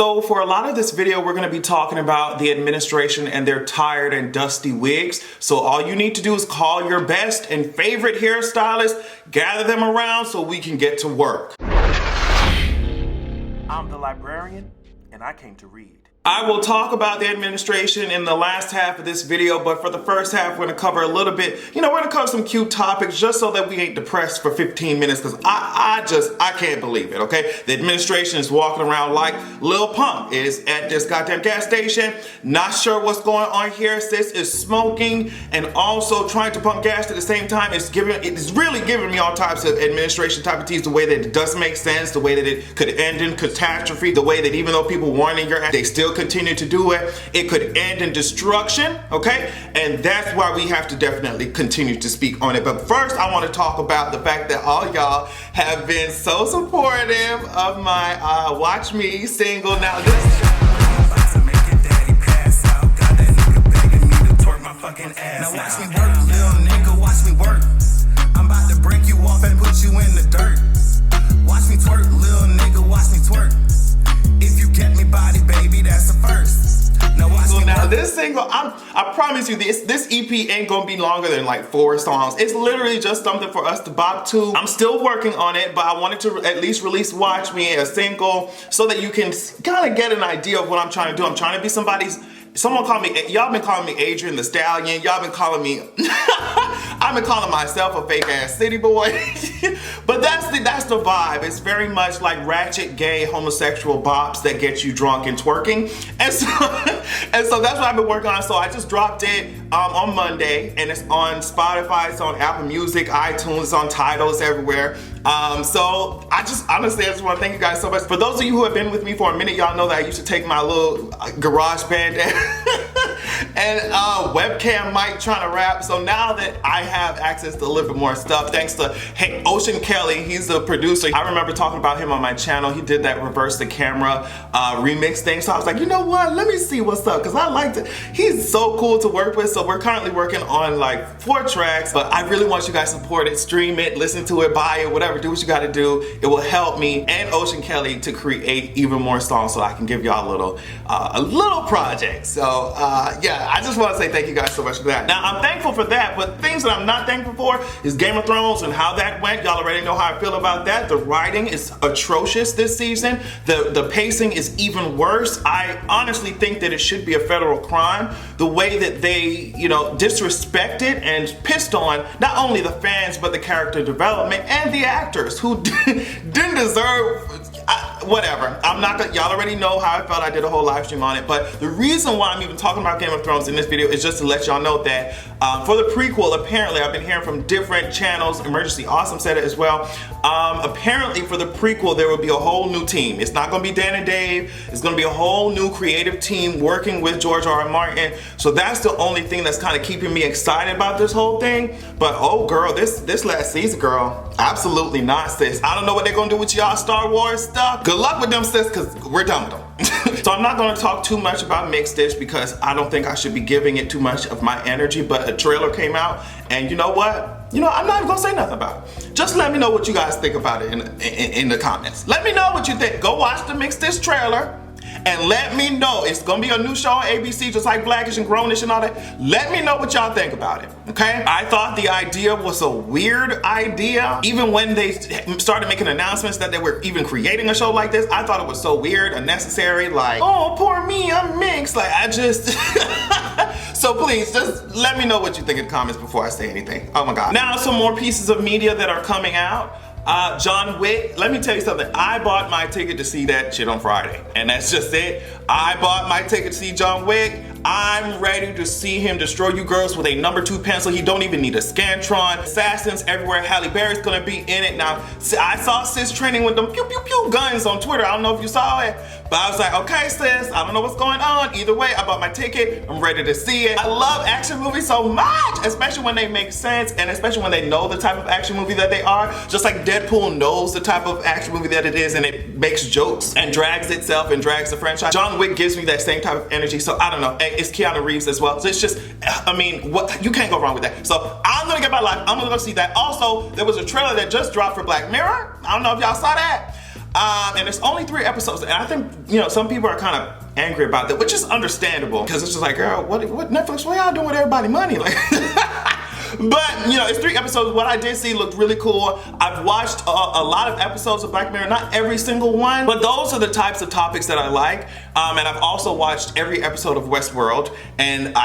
So for a lot of this video, we're going to be talking about the administration and their tired and dusty wigs. So all you need to do is call your best and favorite hairstylist, gather them around so we can get to work. I'm the librarian, and I came to read. I will talk about the administration in the last half of this video, but for the first half, we're gonna cover a little bit, we're gonna cover some cute topics just so that we ain't depressed for 15 minutes, because I can't believe it, okay? The administration is walking around like Lil Pump is at this goddamn gas station, not sure what's going on here. Sis is smoking and also trying to pump gas at the same time. It's really giving me all types of administration type of teas, the way that it doesn't make sense, the way that it could end in catastrophe, the way that even though people warning your ass, they still continue to do it. It could end in destruction, okay? And that's why we have to definitely continue to speak on it. But first, I want to talk about the fact that all y'all have been so supportive of my Watch Me single. Now this Now watch me work, little nigga, watch me work. I'm about to break you off and put you in the dirt. Watch me twerk, little nigga, watch me twerk. If you get me body, baby, that's the first. Now watch me now work. this single, I promise you, this EP ain't gonna be longer than like 4 songs. It's literally just something for us to bop to. I'm still working on it, but I wanted to at least release Watch Me, a single, so that you can kind of get an idea of what I'm trying to do. I'm trying to be someone called me, y'all been calling me Adrian the Stallion. Y'all been calling me, I've been calling myself a fake ass city boy. But that's the vibe. It's very much like ratchet, gay, homosexual bops that get you drunk and twerking. And so that's what I've been working on. So I just dropped it on Monday, and it's on Spotify, it's on Apple Music, iTunes, it's on Tidal, it's everywhere. So I just want to thank you guys so much. For those of you who have been with me for a minute, y'all know that I used to take my little garage band and webcam mic trying to rap. So now that I have access to a little bit more stuff, thanks to Ocean Kelly, he's the producer. I remember talking about him on my channel. He did that reverse the camera remix thing. So I was like, you know what? Let me see what's up, because I liked it. He's so cool to work with. So we're currently working on like 4 tracks, but I really want you guys to support it, stream it, listen to it, buy it, whatever. Do what you got to do. It will help me and Ocean Kelly to create even more songs, so I can give y'all a little project. So yeah, I just want to say thank you guys so much for that. Now I'm thankful for that, but things that I'm not thankful for is Game of Thrones and how that went. Y'all already know how I feel about that. The writing is atrocious this season. The pacing is even worse. I honestly think that it should be a federal crime. The way that they, disrespected and pissed on not only the fans, but the character development and the actors who didn't deserve whatever. I'm not gonna, y'all already know how I felt. I did a whole live stream on it, but the reason why I'm even talking about Game of Thrones in this video is just to let y'all know that for the prequel, apparently I've been hearing from different channels, Emergency Awesome said it as well, apparently for the prequel there will be a whole new team. It's not gonna be Dan and Dave. It's gonna be a whole new creative team working with George R.R. Martin. So that's the only thing that's kind of keeping me excited about this whole thing. But oh girl, this last season, girl, absolutely not, sis. I don't know what they're gonna do with y'all Star Wars stuff. Good luck with them, sis, because we're done with them. So I'm not going to talk too much about Mixed Dish because I don't think I should be giving it too much of my energy, but a trailer came out, and you know what? I'm not even going to say nothing about it. Just let me know what you guys think about it in the comments. Let me know what you think. Go watch the Mixed Dish trailer and let me know. It's gonna be a new show on ABC, just like Blackish and Grownish and all that. Let me know what y'all think about it, okay? I thought the idea was a weird idea. Even when they started making announcements that they were even creating a show like this, I thought it was so weird, unnecessary, like, oh, poor me, I'm mixed. Like, I just... So please, just let me know what you think in the comments before I say anything. Oh my God. Now, some more pieces of media that are coming out. John Wick, let me tell you something. I bought my ticket to see that shit on Friday, and that's just it. I bought my ticket to see John Wick. I'm ready to see him destroy you girls with a #2 pencil. He don't even need a Scantron. Assassins everywhere. Halle Berry's gonna be in it. Now, I saw sis training with them pew pew pew guns on Twitter. I don't know if you saw it, but I was like, okay sis, I don't know what's going on. Either way, I bought my ticket. I'm ready to see it. I love action movies so much, especially when they make sense, and especially when they know the type of action movie that they are. Just like Deadpool knows the type of action movie that it is, and it makes jokes and drags itself and drags the franchise. John Wick gives me that same type of energy, so I don't know. It's Keanu Reeves as well, so it's just, I mean, what, you can't go wrong with that. So I'm gonna get my life. I'm gonna go see that. Also, there was a trailer that just dropped for Black Mirror. I don't know if y'all saw that. And it's only 3 episodes, and I think, you know, some people are kind of angry about that, which is understandable, because it's just like, girl, what Netflix, what y'all doing with everybody's money? Like, but, you know, it's 3 episodes. What I did see looked really cool. I've watched a lot of episodes of Black Mirror, not every single one, but those are the types of topics that I like. And I've also watched every episode of Westworld, and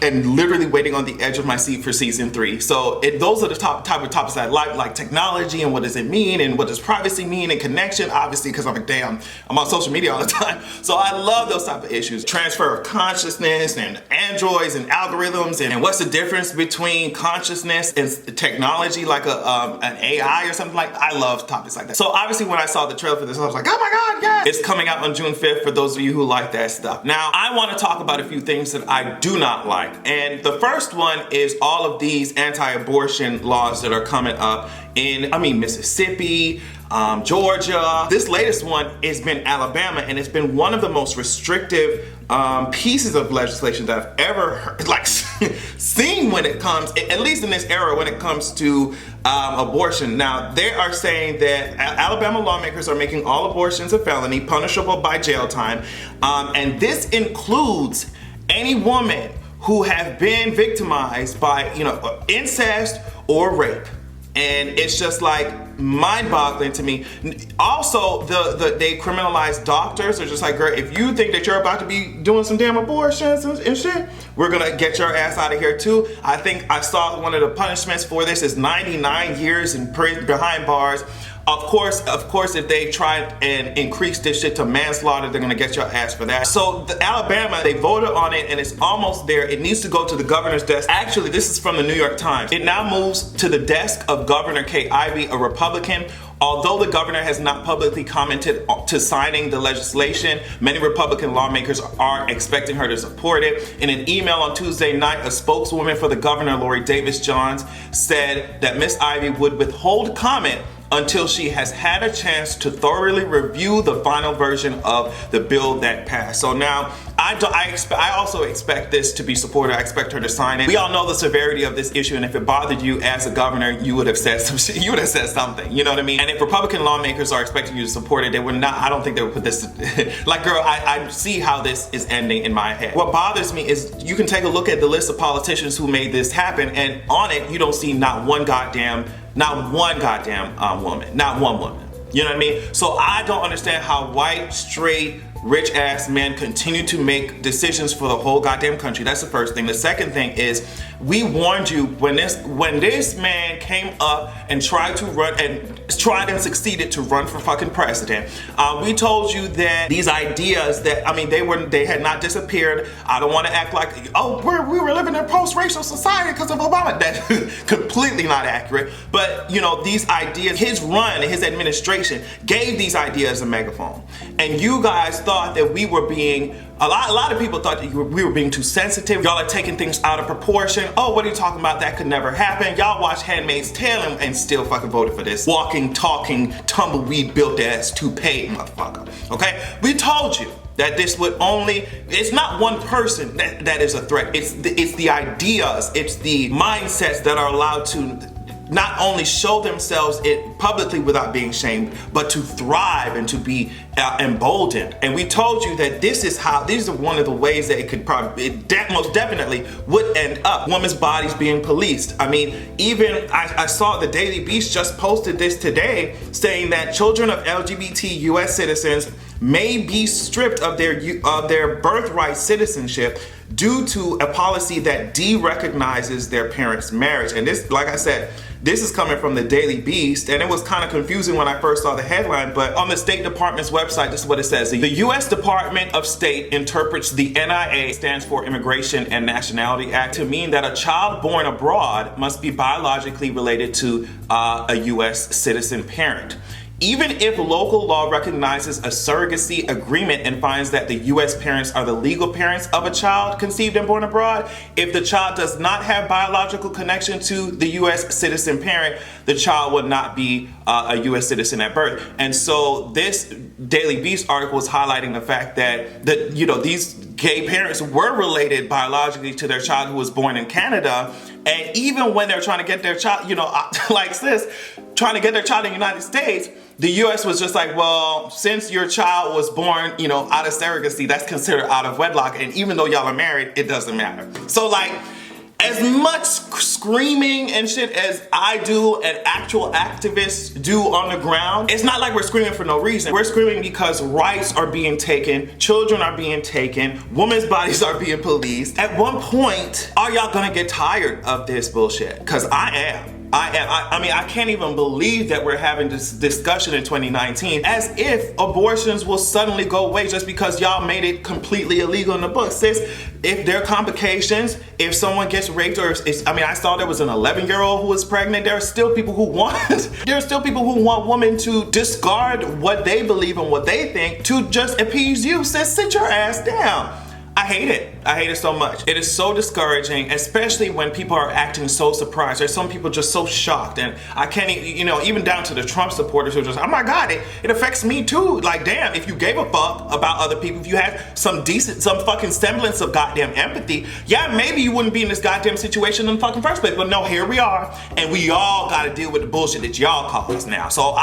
and literally waiting on the edge of my seat for season 3. So those are the type of topics that I like technology and what does it mean and what does privacy mean and connection, obviously, because I'm like, damn, I'm on social media all the time. So I love those type of issues. Transfer of consciousness and androids and algorithms, and what's the difference between consciousness and technology, like an AI or something like that. I love topics like that. So obviously when I saw the trailer for this, I was like, oh my God, yes! It's coming out on June 5th for those of you who like that stuff. Now, I want to talk about a few things that I do not like. And the first one is all of these anti-abortion laws that are coming up in, Mississippi, Georgia. This latest one has been Alabama, and it's been one of the most restrictive pieces of legislation that I've ever seen when it comes, at least in this era, when it comes to abortion. Now, they are saying that Alabama lawmakers are making all abortions a felony, punishable by jail time, and this includes any woman who have been victimized by, incest or rape. And it's just like mind-boggling to me. Also, they criminalize doctors. They're just like, girl, if you think that you're about to be doing some damn abortions and shit, we're gonna get your ass out of here too. I think I saw one of the punishments for this is 99 years in prison behind bars. Of course, if they try and increase this shit to manslaughter, they're gonna get your ass for that. So Alabama, they voted on it, and it's almost there. It needs to go to the governor's desk. Actually, this is from the New York Times. It now moves to the desk of Governor Kay Ivey, a Republican. Although the governor has not publicly commented to signing the legislation, many Republican lawmakers are expecting her to support it. In an email on Tuesday night, a spokeswoman for the governor, Lori Davis-Johns, said that Miss Ivey would withhold comment until she has had a chance to thoroughly review the final version of the bill that passed. So now, I also expect this to be supported. I expect her to sign it. We all know the severity of this issue, and if it bothered you as a governor, you would have said some shit. You would have said something. You know what I mean? And if Republican lawmakers are expecting you to support it, they would not. I don't think they would put this. Like, girl, I see how this is ending in my head. What bothers me is you can take a look at the list of politicians who made this happen, and on it, you don't see not one goddamn woman, not one woman. You know what I mean? So I don't understand how white, straight, rich ass men continue to make decisions for the whole goddamn country. That's the first thing. The second thing is, we warned you when this man came up and tried and succeeded to run for fucking president. We told you that these ideas that, they had not disappeared. I don't want to act like, we were living in a post-racial society because of Obama. That's completely not accurate. But, these ideas, his administration gave these ideas a megaphone. And you guys thought that we were being, a lot of people thought that we were being too sensitive. Y'all are taking things out of proportion. Oh, what are you talking about? That could never happen. Y'all watch Handmaid's Tale and still fucking voted for this walking, talking, tumbleweed built ass toupee motherfucker. Okay? We told you that this would it's not one person that is a threat. It's the ideas, it's the mindsets that are allowed to not only show themselves publicly without being shamed, but to thrive and to be emboldened. And we told you that these are one of the ways that it could most definitely would end up. Women's bodies being policed. Even I saw the Daily Beast just posted this today, saying that children of LGBT US citizens may be stripped of their birthright citizenship due to a policy that de-recognizes their parents' marriage. And this, like I said, this is coming from the Daily Beast, and it was kind of confusing when I first saw the headline, but on the State Department's website, this is what it says. The U.S. Department of State interprets the NIA, stands for Immigration and Nationality Act, to mean that a child born abroad must be biologically related to a U.S. citizen parent. Even if local law recognizes a surrogacy agreement and finds that the U.S. parents are the legal parents of a child conceived and born abroad, if the child does not have biological connection to the U.S. citizen parent, the child would not be a U.S. citizen at birth. And so this Daily Beast article is highlighting the fact that these gay parents were related biologically to their child who was born in Canada. And even when they're trying to get their child, you know, like sis, trying to get their child in the United States, the US was just like, well, since your child was born, you know, out of surrogacy, that's considered out of wedlock. And even though y'all are married, it doesn't matter. So like, as much screaming and shit as I do and actual activists do on the ground, it's not like we're screaming for no reason. We're screaming because rights are being taken, children are being taken, women's bodies are being policed. At one point, are y'all gonna get tired of this bullshit? Because I am. I mean, I can't even believe that we're having this discussion in 2019 as if abortions will suddenly go away just because y'all made it completely illegal in the book. Sis, if there are complications, if someone gets raped or I mean, I saw there was an 11-year-old who was pregnant, there are still people who want women to discard what they believe and what they think to just appease you. Sis, sit your ass down. I hate it. I hate it so much. It is so discouraging, especially when people are acting so surprised. There's some people just so shocked, and I can't, you know, even down to the Trump supporters who are just, oh my God, it affects me too. Like, damn, if you gave a fuck about other people, if you had some fucking semblance of goddamn empathy, yeah, maybe you wouldn't be in this goddamn situation in the fucking first place. But no, here we are, and we all gotta deal with the bullshit that y'all cause now. So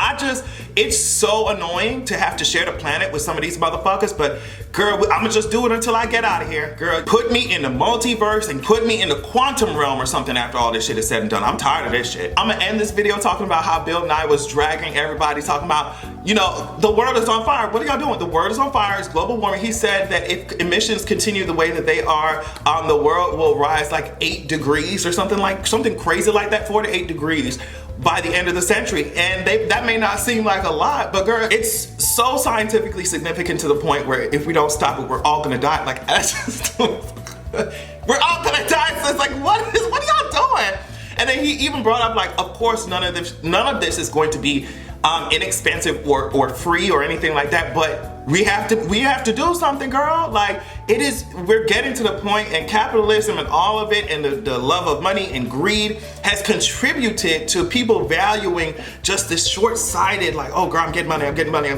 it's so annoying to have to share the planet with some of these motherfuckers, but girl, I'ma just do it until I get out of here. Girl, put me in the multiverse and put me in the quantum realm or something after all this shit is said and done. I'm tired of this shit. I'm gonna end this video talking about how Bill Nye was dragging everybody, talking about, you know, the world is on fire. What are y'all doing? The world is on fire. It's global warming. He said that if emissions continue the way that they are, the world will rise like 8 degrees or something crazy like that, 4 to 8 degrees by the end of the century. And that may not seem like a lot, but girl, it's so scientifically significant to the point where if we don't stop it, we're all gonna die. Like, we're all gonna die. So it's like, what are y'all doing? And then he even brought up, like, of course none of this is going to be inexpensive or free or anything like that, but we have to do something, girl. Like, we're getting to the point, and capitalism and all of it and the love of money and greed has contributed to people valuing just this short-sighted, like, oh girl, I'm getting money,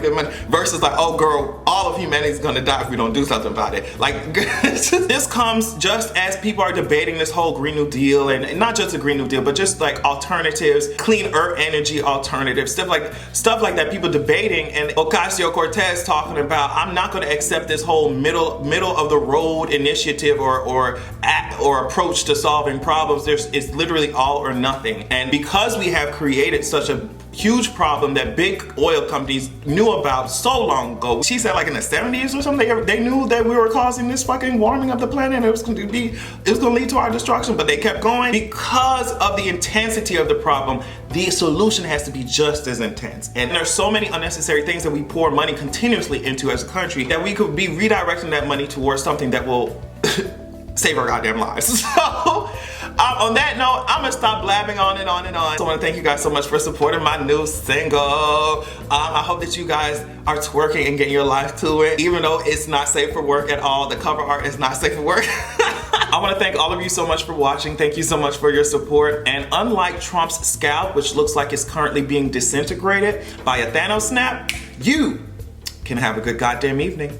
versus like, oh girl, all of humanity is gonna die if we don't do something about it. Like, this comes just as people are debating this whole Green New Deal, and not just the Green New Deal, but just like alternatives, cleaner energy alternatives, stuff like that, people debating, and Ocasio-Cortez talking about, I'm not going to accept this whole middle of the road initiative or approach to solving problems. It's literally all or nothing. And because we have created such a huge problem that big oil companies knew about so long ago. She said like in the 70s or something, they knew that we were causing this fucking warming of the planet and it was gonna lead to our destruction, but they kept going. Because of the intensity of the problem, the solution has to be just as intense. And there's so many unnecessary things that we pour money continuously into as a country that we could be redirecting that money towards something that will save our goddamn lives. So, on that note, I'm gonna stop blabbing on and on and on. So I wanna thank you guys so much for supporting my new single. I hope that you guys are twerking and getting your life to it, even though it's not safe for work at all. The cover art is not safe for work. I wanna thank all of you so much for watching. Thank you so much for your support. And unlike Trump's scalp, which looks like it's currently being disintegrated by a Thanos snap, you can have a good goddamn evening.